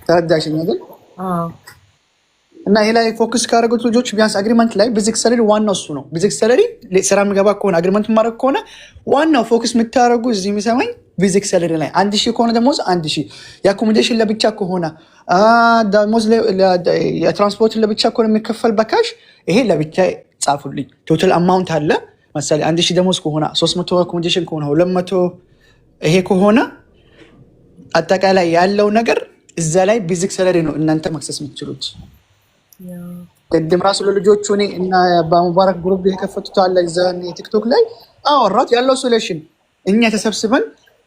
ተረዳሽኝ አይደል? እና ይሄ ላይ ፎከስ ካደረጉት ልጆች ቢያንስ አግሪመንት ላይ ቤዚክ ሰለሪ ዋናው እሱ ነው። ቤዚክ ሰለሪ ስራ የሚገባ ከሆነ አግሪመንት ማድረግ ከሆነ ዋናው ፎከስ የምታደርጉ እዚህ የሚሰማኝ ቤዚክ ሰለሪ ላይ 1000 ከሆነ ደሞዝ 1000፣ የአኮሞዴሽን ለብቻ ከሆነ ደሞዝ፣ የትራንስፖርት ለብቻ ከሆነ የሚከፈል በካሽ ይሄ ለብቻ ጻፉልኝ። ቶታል አማውንት አለ። ምሳሌ 1000 ደሞዝ ከሆነ 300 አኮሞዴሽን ከሆነ 200 ይሄ ከሆነ አጠቃላይ ያለው ነገር እዛ ላይ ቤዚክ ሰለሪ ነው እናንተ መክሰስ የምትችሉት። ቅድም ራሱ ለልጆቹ እኔ እና በሙባረክ ግሩፕ የከፈቱት አለ እዛ ቲክቶክ ላይ አወራት ያለው ሶሉሽን። እኛ ተሰብስበን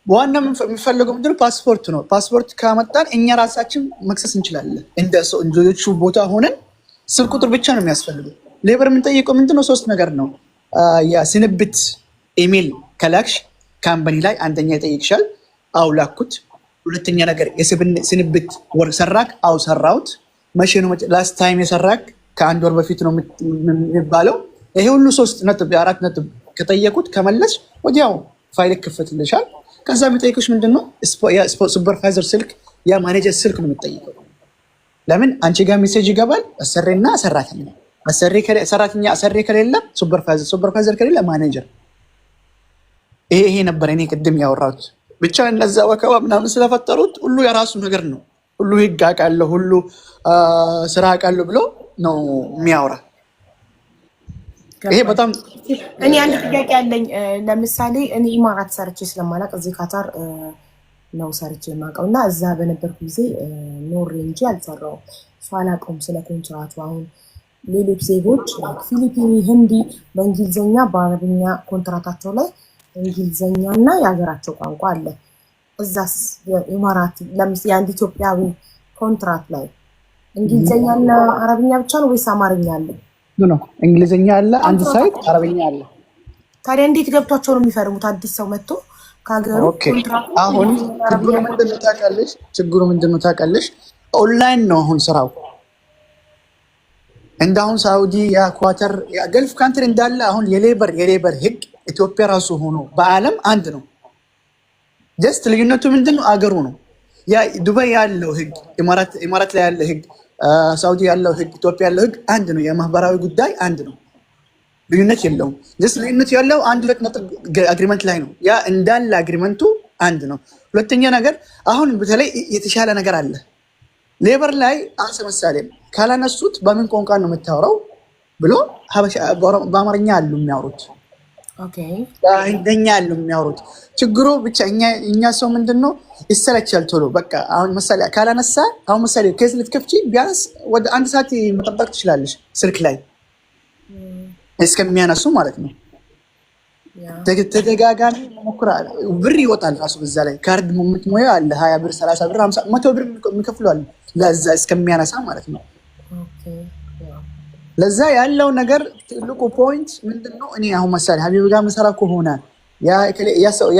ዋና የሚፈልገው ምንድነው? ፓስፖርት ነው። ፓስፖርት ካመጣን እኛ ራሳችን መክሰስ እንችላለን። እንደ ልጆቹ ቦታ ሆነን ስልክ ቁጥር ብቻ ነው የሚያስፈልገው። ሌበር የምንጠይቀው ምንድነው? 3 ነገር ነው። የስንብት ኢሜል ከላክሽ ካምፓኒ ላይ አንደኛ ይጠይቅሻል፣ አው ላኩት። ሁለተኛ ነገር የስንብት ወር ሰራክ፣ አው ሰራውት። መቼ ነው ላስት ታይም የሰራክ? ከ1 ወር በፊት ነው የሚባለው። ይሄ ሁሉ 3 ነጥብ 4 ነጥብ ከጠየቁት ከመለስ ወዲያው ፋይል ይከፈትልሻል። ከዛ የሚጠይቁሽ ምንድነው? ሱፐርቫይዘር ስልክ፣ ያ ማኔጀር ስልክ ነው የሚጠይቀው። ለምን አንቺ ጋር ሜሴጅ ይገባል። አሰሪና ሰራተኛ፣ አሰሪ ከሌለ ሱፐርቫይዘር ከሌለ ማኔጀር። ይሄ ነበር እኔ ቅድም ያወራሁት። ብቻ እነዛ ወከባ ምናምን ስለፈጠሩት ሁሉ የራሱ ነገር ነው። ሁሉ ህግ አውቃለሁ፣ ሁሉ ስራ አውቃለሁ ብሎ ነው የሚያወራ። ይሄ በጣም እኔ አንድ ጥያቄ አለኝ። ለምሳሌ እኔ ኢማራት ሰርቼ ስለማላውቅ እዚህ ካታር ነው ሰርቼ የማውቀው እና እዛ በነበርኩ ጊዜ ኖሬ እንጂ አልሰራሁም። እሱ አላውቀውም ስለ ኮንትራቱ። አሁን ሌሎች ዜጎች ፊሊፒኒ፣ ህንዲ በእንግሊዝኛ በአረብኛ ኮንትራታቸው ላይ እንግሊዝኛ እና የሀገራቸው ቋንቋ አለ። እዛስ የኢማራት ለምሳሌ የአንድ ኢትዮጵያዊ ኮንትራት ላይ እንግሊዝኛና አረብኛ ብቻ ነው ወይስ አማርኛ አለ? ነው እንግሊዝኛ አለ አንድ ሳይት፣ አረብኛ አለ። ታዲያ እንዴት ገብቷቸው ነው የሚፈርሙት? አዲስ ሰው መጥቶ ከሀገሩ ኮንትራት። አሁን ችግሩ ምንድን ነው ታውቃለሽ? ኦንላይን ነው አሁን ስራው። እንዳሁን ሳውዲ ያ ኳተር ያ ገልፍ ካንትሪ እንዳለ አሁን የሌበር ህግ ኢትዮጵያ ራሱ ሆኖ በአለም አንድ ነው። ጀስት ልዩነቱ ምንድነው? አገሩ ነው። ያ ዱባይ ያለው ህግ፣ ኢማራት ላይ ያለው ህግ፣ ሳውዲ ያለው ህግ፣ ኢትዮጵያ ያለው ህግ አንድ ነው። የማህበራዊ ጉዳይ አንድ ነው። ልዩነት የለውም። ጀስት ልዩነት ያለው አንድ ሁለት ነጥብ አግሪመንት ላይ ነው። ያ እንዳለ አግሪመንቱ አንድ ነው። ሁለተኛ ነገር አሁን በተለይ የተሻለ ነገር አለ። ሌበር ላይ አንተ ምሳሌ ካላነሱት በምን ቋንቋ ነው የምታወራው ብሎ በአማርኛ አሉ የሚያወሩት፣ ኦኬ በእንግሊዝኛ አሉ የሚያወሩት። ችግሩ ብቻ እኛ ሰው ምንድነው ይሰለቻል ቶሎ። በቃ አሁን ምሳሌ ካላነሳ አሁን ምሳሌ ኬዝ ልትከፍቺ ቢያንስ ወደ 1 ሰዓት መጠበቅ ትችላለሽ ስልክ ላይ እስከሚያነሱ ማለት ነው። ተደጋጋሚ ሞክራ ብር ይወጣል ራሱ በዛ ላይ ካርድ ሞያ አለ 20 ብር 30 ብር 50 100 ብር የሚከፍሉ አለ ለዛ እስከሚያነሳ ማለት ነው። ለዛ ያለው ነገር ትልቁ ፖይንት ምንድነው? እኔ አሁን መሳሌ ሀቢብ ጋር መሰራ ከሆነ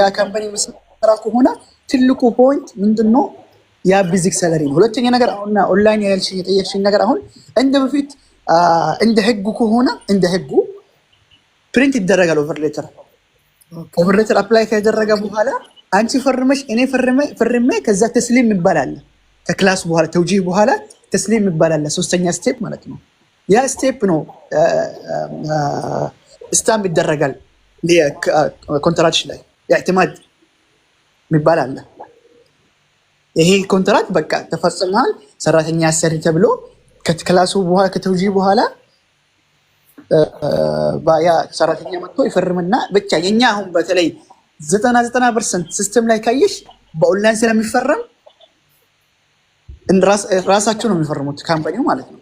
ያ ካምፓኒ መሰራ ከሆነ ትልቁ ፖይንት ምንድነው? ያ ቤዚክ ሰለሪ ነው። ሁለተኛ ነገር አሁን ኦንላይን ያልሽኝ የጠየቅሽኝ ነገር አሁን እንደ በፊት እንደ ህጉ ከሆነ እንደ ህጉ ፕሪንት ይደረጋል። ኦቨር ሌተር አፕላይ ከደረገ በኋላ አንቺ ፈርመሽ እኔ ፈርሜ ከዛ ተስሊም ይባላል። ከክላስ በኋላ ተውጂህ በኋላ ተስሊም ይባላል። ሶስተኛ ስቴፕ ማለት ነው። ያ ስቴፕ ነው ስታምፕ ይደረጋል ኮንትራክት ላይ ያዕትማድ የሚባል አለ። ይሄ ኮንትራክት በቃ ተፈጽሟል፣ ሰራተኛ አሰሪ ተብሎ ከክላሱ በኋላ ከተውጂህ በኋላ ያ ሰራተኛ መጥቶ ይፈርምና ብቻ የኛ አሁን በተለይ 99% ሲስተም ላይ ካየሽ በኦንላይን ስለሚፈረም ራሳቸው ነው የሚፈርሙት፣ ካምፓኒው ማለት ነው።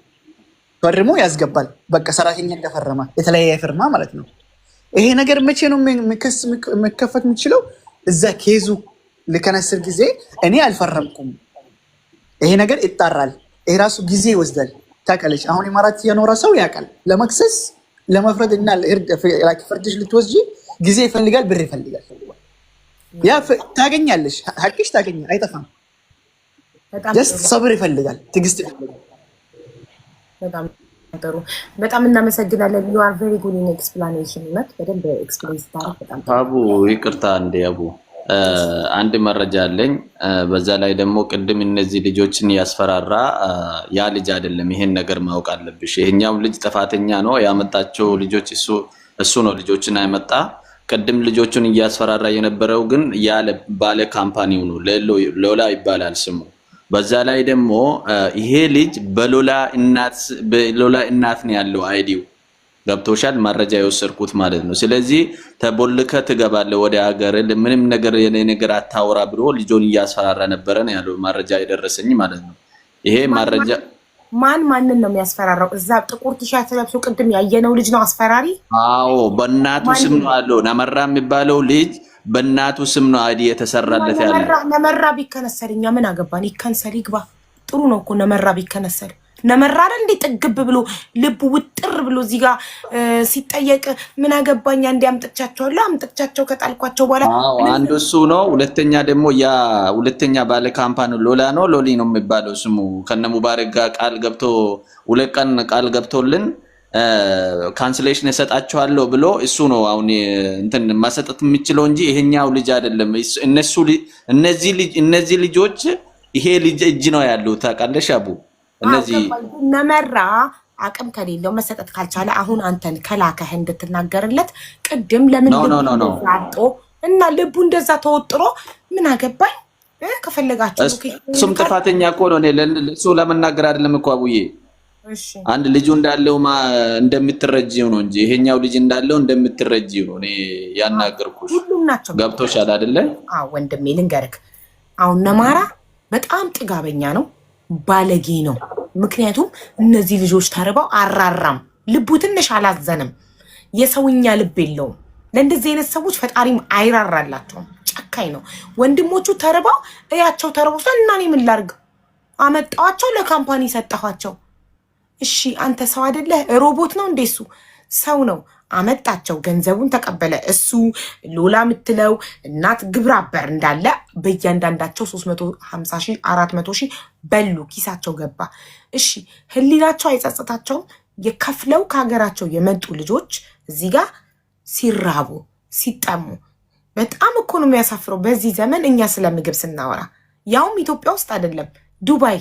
ፈርሞ ያስገባል። በቃ ሰራተኛ እንደፈረመ የተለያየ ፍርማ ማለት ነው። ይሄ ነገር መቼ ነው መከፈት የሚችለው? እዛ ኬዙ ለከነስር ጊዜ እኔ አልፈረምኩም፣ ይሄ ነገር ይጣራል። ይሄ ራሱ ጊዜ ይወስዳል። ታውቃለች። አሁን ኢማራት የኖረ ሰው ያውቃል። ለመክሰስ ለመፍረድ እና ፍርድሽ ልትወስጂ ጊዜ ይፈልጋል፣ ብር ይፈልጋል። ያ ታገኛለሽ፣ ሀቅሽ ታገኛል፣ አይጠፋም። ጀስት ሰብር ይፈልጋል፣ ትዕግስት ይፈልጋል። በጣም ጥሩ፣ በጣም እናመሰግናለን። ዩ አር ቬሪ ጉድ ኢን ኤክስፕላኔሽን። በደንብ ኤክስፕሌን ስታደርግ በጣም አቡ ይቅርታ እንደ አቡ አንድ መረጃ አለኝ። በዛ ላይ ደግሞ ቅድም እነዚህ ልጆችን ያስፈራራ ያ ልጅ አይደለም። ይሄን ነገር ማወቅ አለብሽ። ይሄኛው ልጅ ጥፋተኛ ነው። ያመጣቸው ልጆች እሱ ነው ልጆችን አይመጣ። ቅድም ልጆቹን እያስፈራራ የነበረው ግን ያለ ባለ ካምፓኒው ነው። ሎላ ይባላል ስሙ። በዛ ላይ ደግሞ ይሄ ልጅ በሎላ እናት ነው ያለው አይዲው። ገብቶሻል? መረጃ የወሰድኩት ማለት ነው። ስለዚህ ተቦልከ ትገባለህ ወደ ሀገር፣ ምንም ነገር የኔ ነገር አታውራ ብሎ ልጆን እያስፈራራ ነበረ ነው ያለው መረጃ የደረሰኝ ማለት ነው። ይሄ መረጃ ማንን ነው የሚያስፈራራው? እዛ ጥቁር ቲሸርት ለብሶ ቅድም ያየነው ልጅ ነው አስፈራሪ? አዎ፣ በእናቱ ስም ነው አለው። ነመራ የሚባለው ልጅ በእናቱ ስም ነው አይዲ የተሰራለት ያለው። ነመራ ቢከነሰል እኛ ምን አገባን? ይከንሰል ይግባ። ጥሩ ነው እኮ ነመራ ቢከነሰል። ነመራ አይደል እንዴ ጥግብ ብሎ ልቡ ውጥር ብሎ እዚህ ጋር ሲጠየቅ ምን አገባኛ? እንዲያምጥቻቸዋለሁ አምጥቻቸው ከጣልኳቸው በኋላ አንዱ እሱ ነው። ሁለተኛ ደግሞ ያ ሁለተኛ ባለ ካምፓኒ ሎላ ነው ሎሊ ነው የሚባለው ስሙ። ከነ ሙባረክ ጋር ቃል ገብቶ 2 ቀን ቃል ገብቶልን ካንስሌሽን እሰጣቸዋለሁ ብሎ እሱ ነው አሁን እንትን ማሰጠት የሚችለው እንጂ ይሄኛው ልጅ አይደለም። እነዚህ ልጆች ይሄ ልጅ እጅ ነው ያለው። ታውቃለሽ አቡ እነዚህ ነመራ አቅም ከሌለው መሰጠት ካልቻለ አሁን አንተን ከላከህ እንድትናገርለት ቅድም ለምን ልቦ እና ልቡ እንደዛ ተወጥሮ ምን አገባኝ ከፈለጋችሁ እሱም ጥፋተኛ እኮ ነው። እሱ ለመናገር አይደለም እኮ አቡዬ። አንድ ልጁ እንዳለው እንደምትረጂው ነው እንጂ ይሄኛው ልጅ እንዳለው እንደምትረጂው ነው እኔ ያናገርኩሽ። ሁሉም ናቸው። ገብቶሻል አይደለ? አዎ ወንድሜ ልንገርክ፣ አሁን ነማራ በጣም ጥጋበኛ ነው፣ ባለጌ ነው። ምክንያቱም እነዚህ ልጆች ተርበው አራራም፣ ልቡ ትንሽ አላዘንም፣ የሰውኛ ልብ የለውም። ለእንደዚህ አይነት ሰዎች ፈጣሪም አይራራላቸውም፣ ጨካኝ ነው። ወንድሞቹ ተርበው እያቸው ተርበው እና እኔ ምን ላድርግ? አመጣዋቸው፣ ለካምፓኒ ሰጠኋቸው። እሺ አንተ ሰው አይደለህ? ሮቦት ነው እንዴ? እሱ ሰው ነው። አመጣቸው፣ ገንዘቡን ተቀበለ። እሱ ሎላ የምትለው እናት ግብረ አበር እንዳለ በእያንዳንዳቸው 350,000 400,000 በሉ፣ ኪሳቸው ገባ። እሺ ህሊናቸው አይጸጽታቸውም? የከፍለው ከሀገራቸው የመጡ ልጆች እዚህ ጋር ሲራቡ ሲጠሙ በጣም እኮ ነው የሚያሳፍረው። በዚህ ዘመን እኛ ስለ ምግብ ስናወራ ያውም ኢትዮጵያ ውስጥ አይደለም ዱባይ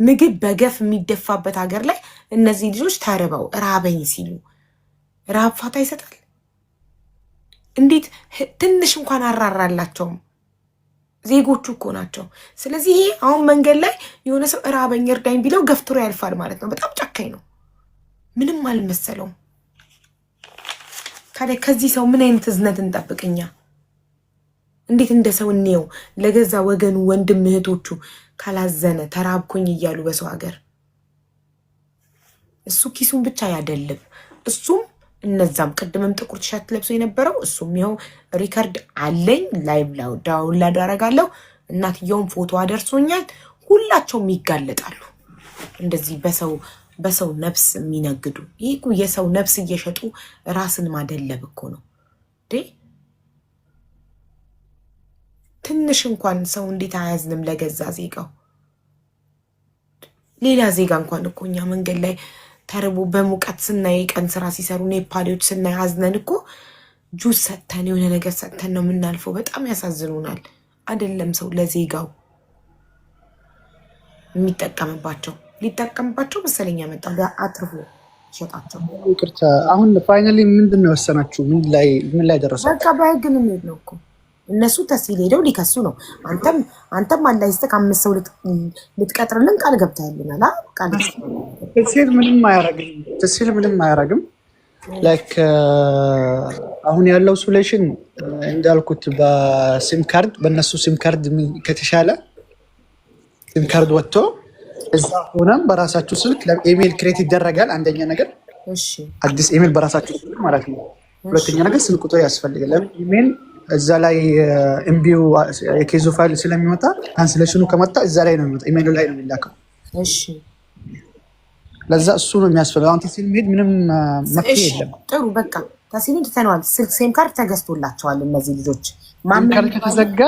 ምግብ በገፍ የሚደፋበት ሀገር ላይ እነዚህ ልጆች ተርበው ራበኝ ሲሉ ራብ ፋታ ይሰጣል? እንዴት ትንሽ እንኳን አራራላቸውም? ዜጎቹ እኮ ናቸው። ስለዚህ ይሄ አሁን መንገድ ላይ የሆነ ሰው ራበኝ እርዳኝ ቢለው ገፍትሮ ያልፋል ማለት ነው። በጣም ጨካኝ ነው። ምንም አልመሰለውም። ታዲያ ከዚህ ሰው ምን አይነት እዝነት እንጠብቅኛ? እንዴት እንደ ሰው እንየው? ለገዛ ወገኑ ወንድም እህቶቹ ካላዘነ ተራብኩኝ እያሉ በሰው ሀገር እሱ ኪሱን ብቻ ያደልብ። እሱም እነዛም ቅድምም ጥቁር ቲሸርት ለብሶ የነበረው እሱም ይኸው ሪከርድ አለኝ ላይቭ ዳውንሎድ አደርጋለሁ። እናትየውም ፎቶ አደርሶኛል። ሁላቸውም ይጋለጣሉ። እንደዚህ በሰው ነፍስ የሚነግዱ። ይህ እኮ የሰው ነፍስ እየሸጡ ራስን ማደለብ እኮ ነው። ትንሽ እንኳን ሰው እንዴት አያዝንም ለገዛ ዜጋው? ሌላ ዜጋ እንኳን እኮ እኛ መንገድ ላይ ተርቦ በሙቀት ስናይ ቀን ስራ ሲሰሩ ኔፓሊዎች ስናይ አዝነን እኮ ጁስ ሰጥተን የሆነ ነገር ሰጥተን ነው የምናልፈው። በጣም ያሳዝኑናል። አይደለም ሰው ለዜጋው የሚጠቀምባቸው ሊጠቀምባቸው መሰለኝ ያመጣ አትርፎ ሸጣቸው። ይቅርታ አሁን ፋይናሊ ምንድን ነው የወሰናችሁ? ምን ላይ ደረሳችሁ? በቃ በህግ እንሄድ ነው እኮ እነሱ ተሲል ሄደው ሊከሱ ነው። አንተም አላይስተክ 5 ሰው ልትቀጥርልን ቃል ገብተህልናል። ቃል ተሲል ምንም አያረግም። ላይክ አሁን ያለው ሶሉሽን እንዳልኩት በሲም ካርድ በእነሱ ሲም ካርድ ከተሻለ ሲም ካርድ ወጥቶ እዛ ሆነም በራሳችሁ ስልክ ኢሜል ክሬት ይደረጋል። አንደኛ ነገር አዲስ ኢሜል በራሳችሁ ስልክ ማለት ነው። ሁለተኛ ነገር ስልክ ቁጥር ያስፈልጋል። ለምን ኢሜል እዛ ላይ ኤምቢው የኬዙ ፋይል ስለሚመጣ ካንስሌሽኑ ከመጣ እዛ ላይ ነው የሚመጣ፣ ኢሜይሉ ላይ ነው የሚላከው። ለዛ እሱ ነው የሚያስፈልገው። አሁን ተሲል መሄድ ምንም መፍትሄ የለም። ጥሩ በቃ ተሲልን ትተነዋል። ስልክ ሴም ካርድ ተገዝቶላቸዋል። እነዚህ ልጆች ካርድ ከተዘጋ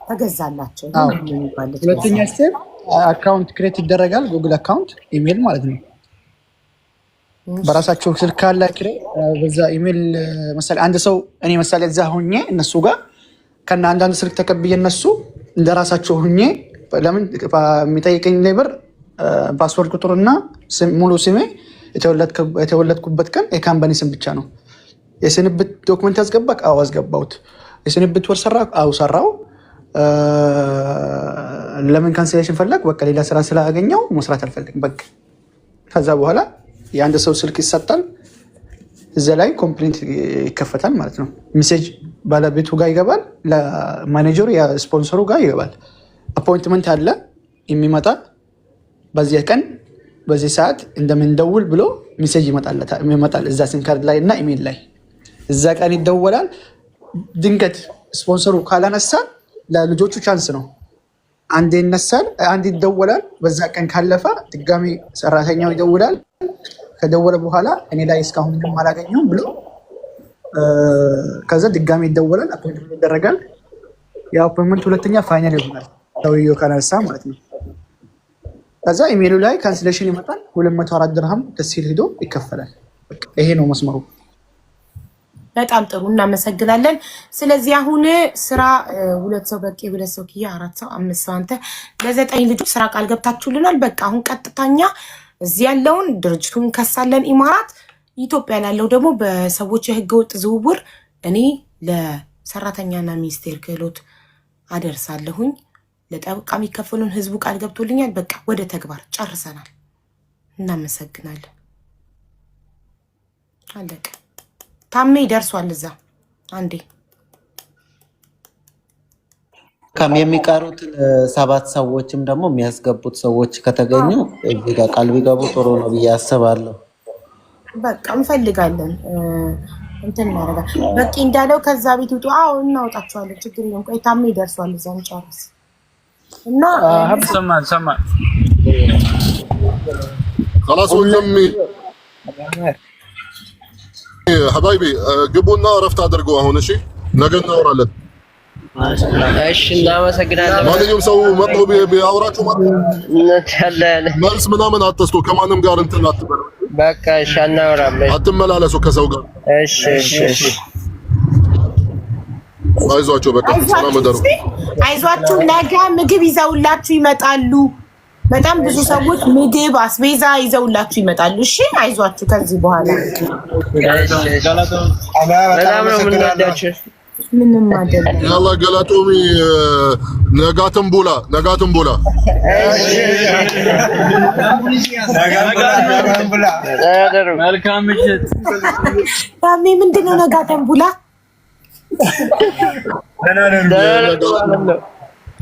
ተገዛላቸው። ሁለተኛ ስቴፕ አካውንት ክሬት ይደረጋል። ጉግል አካውንት ኢሜይል ማለት ነው። በራሳቸው ስልክ ካለ በዛ ኢሜል መሰለኝ አንድ ሰው እኔ መሰለኝ እዛ ሆኜ እነሱ ጋር ከና አንዳንድ ስልክ ተቀብዬ እነሱ እንደራሳቸው ሆኜ ለምን የሚጠይቀኝ ሌበር ፓስወርድ ቁጥርና ሙሉ ስሜ የተወለድኩበት ቀን የካምፓኒ ስም ብቻ ነው። የስንብት ዶክመንት ያስገባክ? አዎ አስገባሁት። የስንብት ወር ሰራ? አዎ ሰራው። ለምን ካንሰሌሽን ፈለግ? በቃ ሌላ ስራ ስላገኘው መስራት አልፈልግም በቃ። ከዛ በኋላ የአንድ ሰው ስልክ ይሰጣል። እዛ ላይ ኮምፕሌንት ይከፈታል ማለት ነው። ሜሴጅ ባለቤቱ ጋር ይገባል፣ ለማኔጀሩ የስፖንሰሩ ጋር ይገባል። አፖይንትመንት አለ የሚመጣ በዚህ ቀን በዚህ ሰዓት እንደምንደውል ብሎ ሜሴጅ ይመጣል እዛ ሲም ካርድ ላይ እና ኢሜል ላይ እዛ ቀን ይደወላል። ድንገት ስፖንሰሩ ካላነሳ ለልጆቹ ቻንስ ነው። አንዴ ይነሳል፣ አንዴ ይደወላል። በዛ ቀን ካለፈ ድጋሚ ሰራተኛው ይደውላል። ከደወለ በኋላ እኔ ላይ እስካሁን ምንም አላገኘሁም ብሎ ከዛ ድጋሚ ይደወላል። አፖይንትመንት ይደረጋል። የአፖይንትመንት ሁለተኛ ፋይናል ይሆናል ሰውየው ካነሳ ማለት ነው። ከዛ ኢሜይሉ ላይ ካንስሌሽን ይመጣል። 204 ድርሃም ተሲል ሄዶ ይከፈላል። ይሄ ነው መስመሩ። በጣም ጥሩ እናመሰግናለን። ስለዚህ አሁን ስራ 2 ሰው በቂ 2 ሰው ኪያ 4 ሰው 5 ሰው አንተ ለ9 ልጆች ስራ ቃል ገብታችሁልናል። በቃ አሁን ቀጥታኛ እዚህ ያለውን ድርጅቱን ከሳለን ኢማራት፣ ኢትዮጵያ ያለው ደግሞ በሰዎች የህገወጥ ዝውውር እኔ ለሰራተኛና ሚኒስቴር ክህሎት አደርሳለሁኝ። ለጠበቃ የሚከፈሉን ህዝቡ ቃል ገብቶልኛል። በቃ ወደ ተግባር ጨርሰናል። እናመሰግናለን። አለቀ። ታሜ ደርሷል እዛ አንዴ የሚቀሩትን 7 ሰዎችም ደግሞ የሚያስገቡት ሰዎች ከተገኙ እዚህ ጋር ቃል ቢገቡ ጥሩ ነው ብዬ አስባለሁ። በቃ እንፈልጋለን እንትን ማረጋ በቂ እንዳለው ከዛ ቤት ውጡ። አዎ እናውጣቸዋለን፣ ችግር የለም። ቆይ ታሜ ደርሷል እዛ እንጨርስ እና ሰማ خلاص ወንድሜ ሀባይቢ ግቡና እረፍት አድርጉ አሁን። እሺ ነገ እናወራለን። እሺ እናመሰግናለን። ማንኛውም ሰው መጥቶ ቢያወራችሁ መልስ ምናምን አትስጡ። ከማንም ጋር እንትን አትበሉ። በቃ እሺ፣ አናወራም። አትመላለሱ ከሰው ጋር። እሺ እሺ እሺ። አይዟችሁ፣ በቃ ሰላም ደሩ። አይዟችሁ፣ ነገ ምግብ ይዘውላችሁ ይመጣሉ። በጣም ብዙ ሰዎች ምግብ አስቤዛ ይዘውላችሁ ይመጣሉ። እሺ አይዟችሁ። ከዚህ በኋላ በጣም ነው የምንወዳችሁ። ምንም አይደለም። ያላ ገላጦሚ ነጋትን ቡላ መልካም ምሽት። ታሜ ምንድነው ነጋትን ቡላ?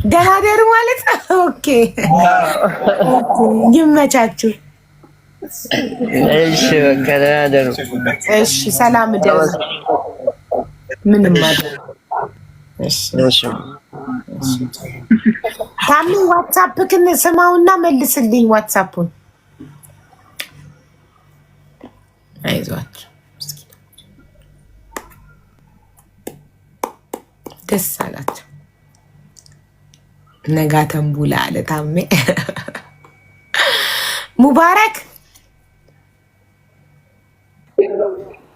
ደህና ደሩ ማለት ነው። ኦኬ ይመቻችሁ። እሺ በቃ ደህና ደሩ። እሺ ሰላም ደሩ። ምንም ማለት እሺ እሺ። ታሚ ዋትስአፕክን ስማውና መልስልኝ ዋትስአፑን። አይዟችሁ ደስ አላችሁ። ነጋተን ቡላ አለ ታሜ። ሙባረክ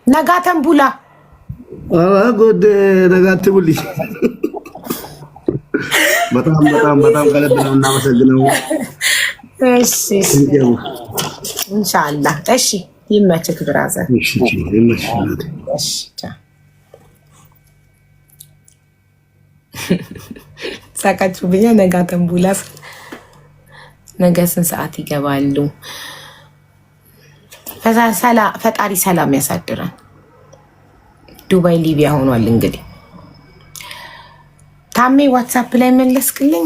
ነጋተን ቡላ ጎድ ነጋት ቡሊ በጣም ከልብ ነው እናመሰግነው። እሺ ኢንሻአላህ። እሺ ይመችክ ብራዘር። እሺ ይመችክ። እሺ ሳቃችሁ ብኛ ነጋተን ቡላ ነገ ስንት ሰዓት ይገባሉ? ፈጣሪ ሰላም ያሳድራል። ዱባይ ሊቢያ ሆኗል። እንግዲህ ታሜ ዋትስአፕ ላይ መለስክልኝ።